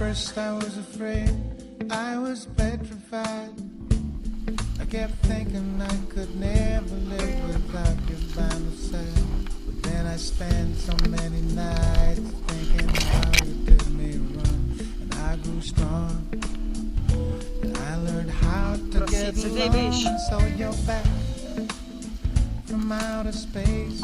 First I was afraid, I was petrified. I kept thinking I could never live without you by my side. But then I spent so many nights thinking how you did me wrong. And I grew strong, and I learned how to get along. So you're back from outer space.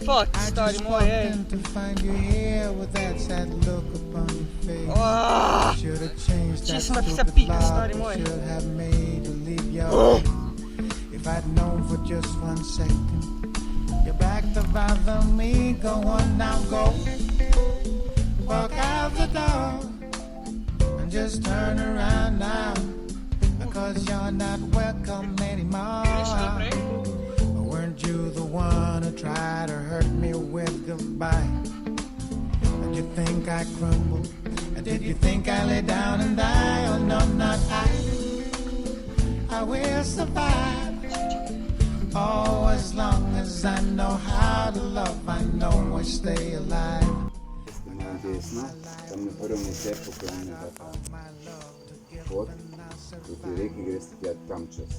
Fuck, stari moj, ej. To find you here with that sad look upon your face. Should have changed that stupid lock. Should have made you leave your way. If I'd known for just 1 second, you're back to bother me. Go on now, go. Walk out the door and just turn around now, because you're not welcome anymore. Weren't you the one who tried to hurt me with goodbye? Did you think I crumbled? Did you think I lay down and die? Oh no, not I will survive. Oh, as long as I know how to love, I know I stay alive. Tam na prvem odseku, ko je taka pot, proti reki greš tja tam čez.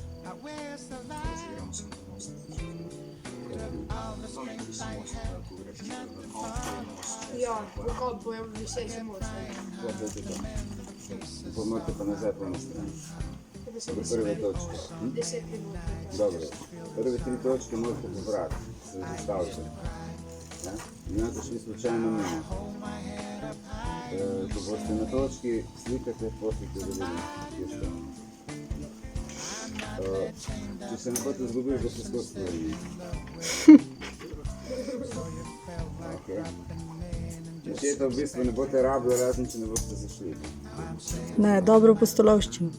Ja, kako bojo vse se moče. Pa morate pa nazaj po eno stran. Do prve točke. 10 minut. Dobro. Prve 3 točke morate pobrati, se zastavite. In imate šli slučajno mimo. Ko boste na točki, slikate, poslite videli, kje ste. Če se ne boste izgubili, boste skozi stvorili. Začeta v bistvu ne boste rabili, razen če ne boste zašli. Ne, dobro postolovščino.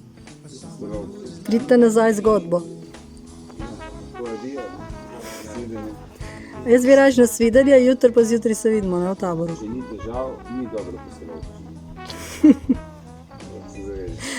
Pridite nazaj zgodbo. To je dio, svidenje. Jaz bi rač na svidenje, jutri pa zjutraj se vidimo, ne, v taboru. Če ni težav, ni dobro postolovščino. Se zavedite.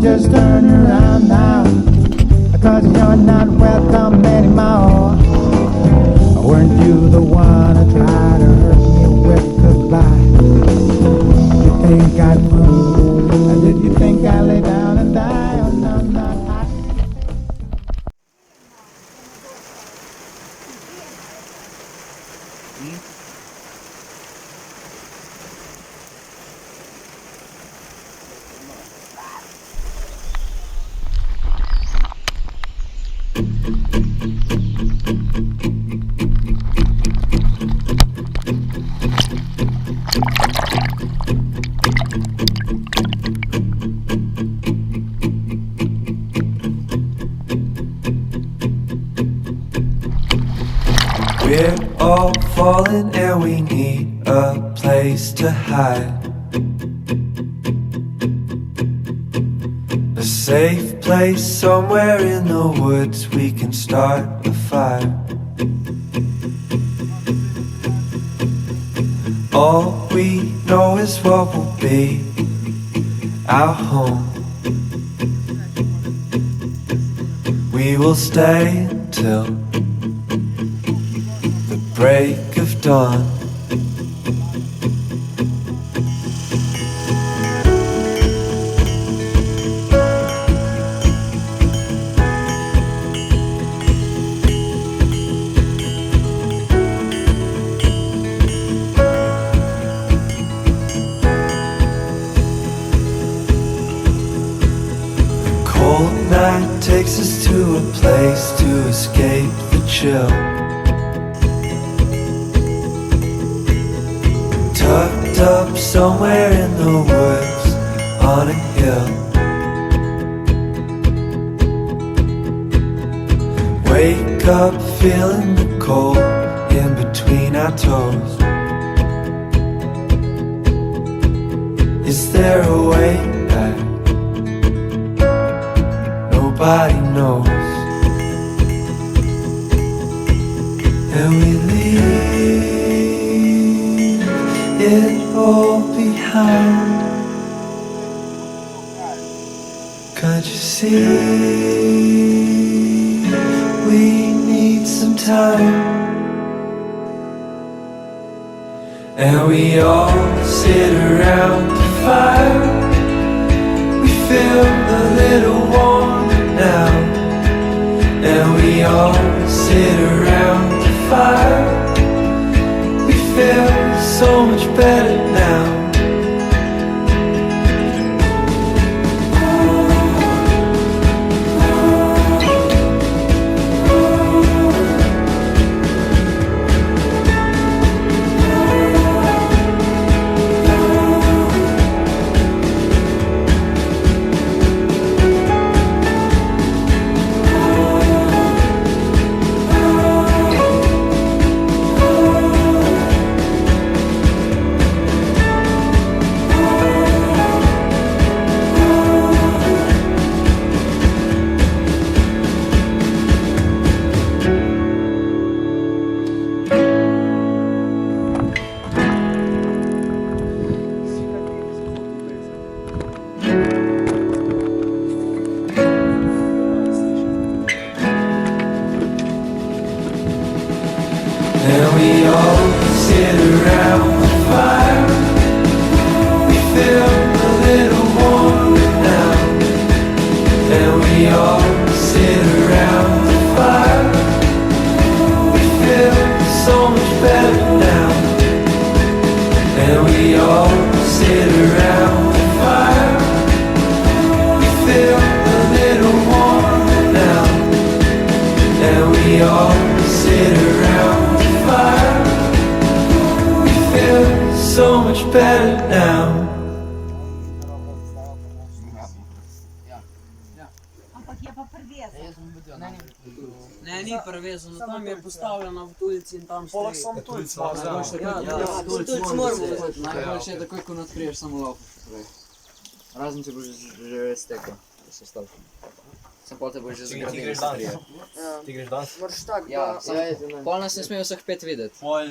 Just turn around now, because you're not welcome anymore. Weren't you the one who tried to hurt me with goodbye? Did you think I'd move? Did you think I'd lay down and die? Oh no, not I. We're all falling and we need a place to hide. A safe place somewhere in the woods we can start a fire. All we know is what will be our home. We will stay till the break of dawn. takes us to a place to escape the chill. Tucked up somewhere in the woods on a hill. Wake up feeling the cold in between our toes. Is there a way back? Nobody knows. And we leave it all behind. Can't you see? We need some time. And we all sit around the fire. We feel a little warmer now. And we all sit around the fire. We feel so much better now. And we all sit around the fire. We feel a little warmer now. And we all sit around the fire. We feel so much better now. And we all sit around the fire. We feel a little warmer now. And we all sit around fire. We feel so much better now. Ne, ni prevezano, tam je postavljeno v tulci in tam stoji. Sam tulc ima Tulc moramo. Najboljše je takoj, ko odpriješ, samo laufaš naprej. Razen če boš že stekel, da se stavka. Sem pol te boš že zgradil. Ti greš danes? Moraš tako, Ja, pol nas ne smejo vseh 5 videti. Pol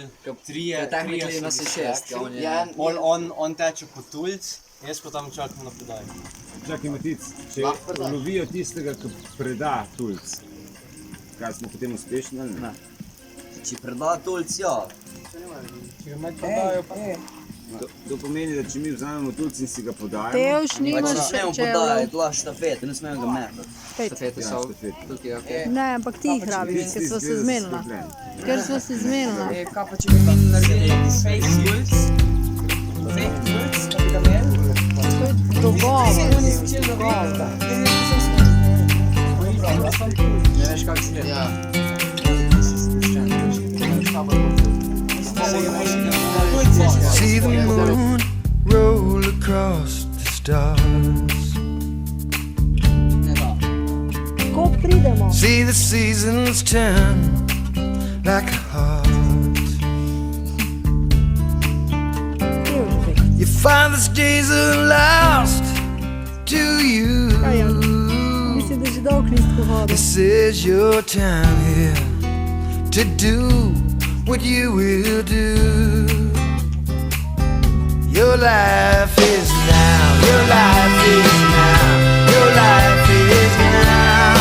trije Tehnikli nas je 6. Pol on teče po tulc, jaz pa tam čakam na podaj. Čakaj, Matic, če lovijo tistega, ki preda tulc, kaj smo potem uspešni ali ne? Če preda tulc, ja. Če ga med podajo, pa ne. To pomeni, da če mi vzamemo tulc in si ga podajamo, Tevš Pa nimaš ne smemo čevljev. podajati, lahko štafet, ne smemo ga metati. Štafete so štafet. tukaj, ok. Ne, ampak ti jih rabiš, ker sva se zmenila. Ker sva se zmenila. Kaj pa če bi tam naredili fake tulc? Fake tulc, da bi ga imeli? Dogovor. Ne veš, kak si gleda. See the moon roll across the stars. Ko pridemo? See the seasons turn like a heart. Your father's days are lost to you. Mislim, da že dolgo nisi tako hodil. This is your time here to do what you will do. Your life is now, your life is now, your life is now.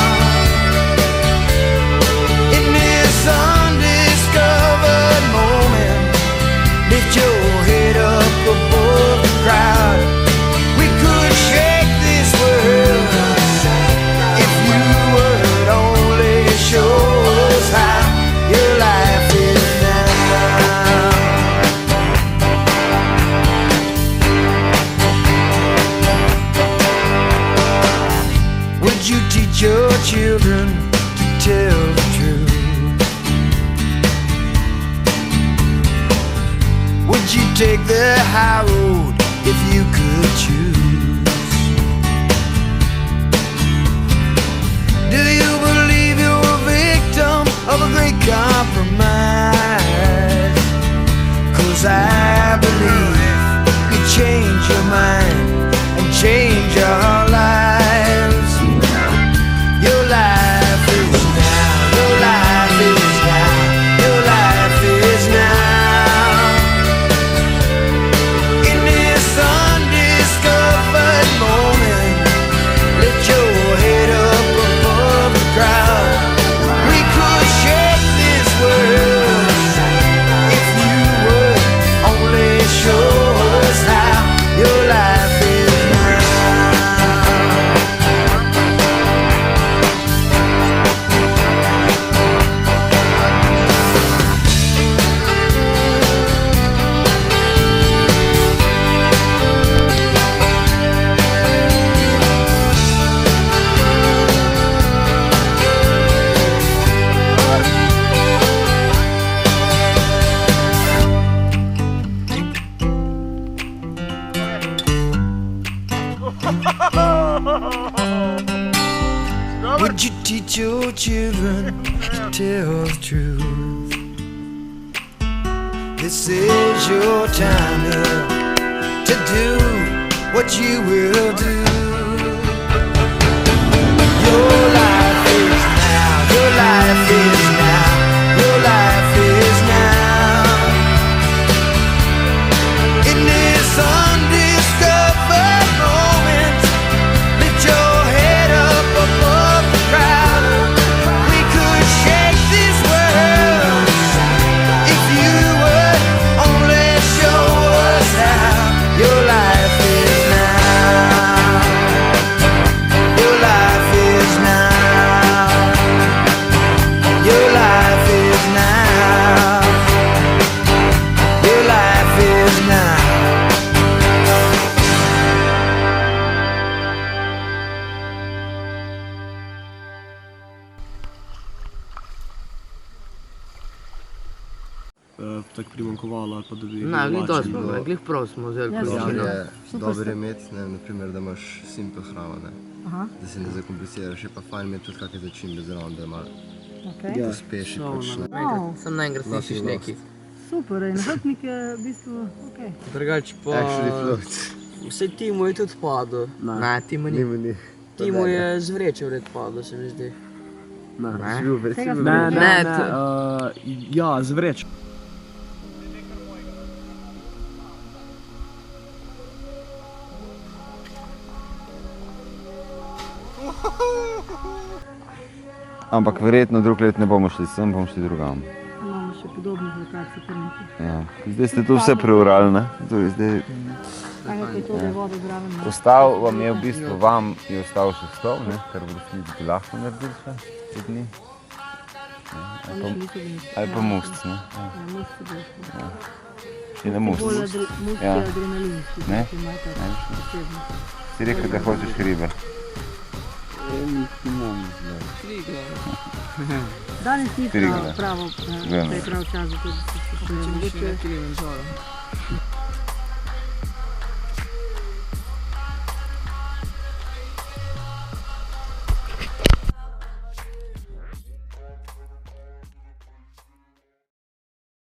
In this undiscovered moment, lift your head up above the crowd. We could shake this world if you would only show us how. Your life is now. children to tell the truth? Would you take the high road if you could choose? Do you believe you're a victim of a great compromise? 'Cause I believe you change your mind and change your lives. Your life is now, your life is now, your life is now. In this undiscovered moment, lift your head up above the crowd. We could shake this world if you would only show us how. Your life is now. Would you teach your children to tell the truth? This is your time here to do what you will do. Your life is now, your life is now, your life is now. In this undiscovered moment, lift your head up above the crowd. We could shake this world if you would only show us how. Your life is now. Your life is now. Your life is now. Your life is now. tako primankovalo ali pa da bi... Ne, glih to smo, glih prav smo vzeli količino. Je dobro imeti, ne, naprimer, da imaš simpel hrano, ne. Da se ne zakompliciraš, je pa fajn imeti tudi kakšne začimbe zraven, da malo pospeši pač. Sam naenkrat slišiš neki. Super, in hrbtnik je v bistvu okej. Drugače pa... Actually float. Vse Timo je tudi padel. Ne, Timo ni. Timo je z vreče vred padel, se mi zdi. Ja, z vreč. Ampak verjetno drug let ne bomo šli sem, bomo šli drugam. Imamo še podobnih lokacij kar nekaj. Ja. Zdaj ste tu vse preurali, ne? Zdaj... Kaj je to, da je voda zraven? Ostal vam je v bistvu, vam je ostal še stol, ne? Kar v resnici bi lahko naredili še te dni. Ali pa most, ne? Ja, most je bil. In na most. Most je adrenalinski. Ne? Si rekel, da hočeš hribe. Danes ni pravo čas za to, da se spoštujemo.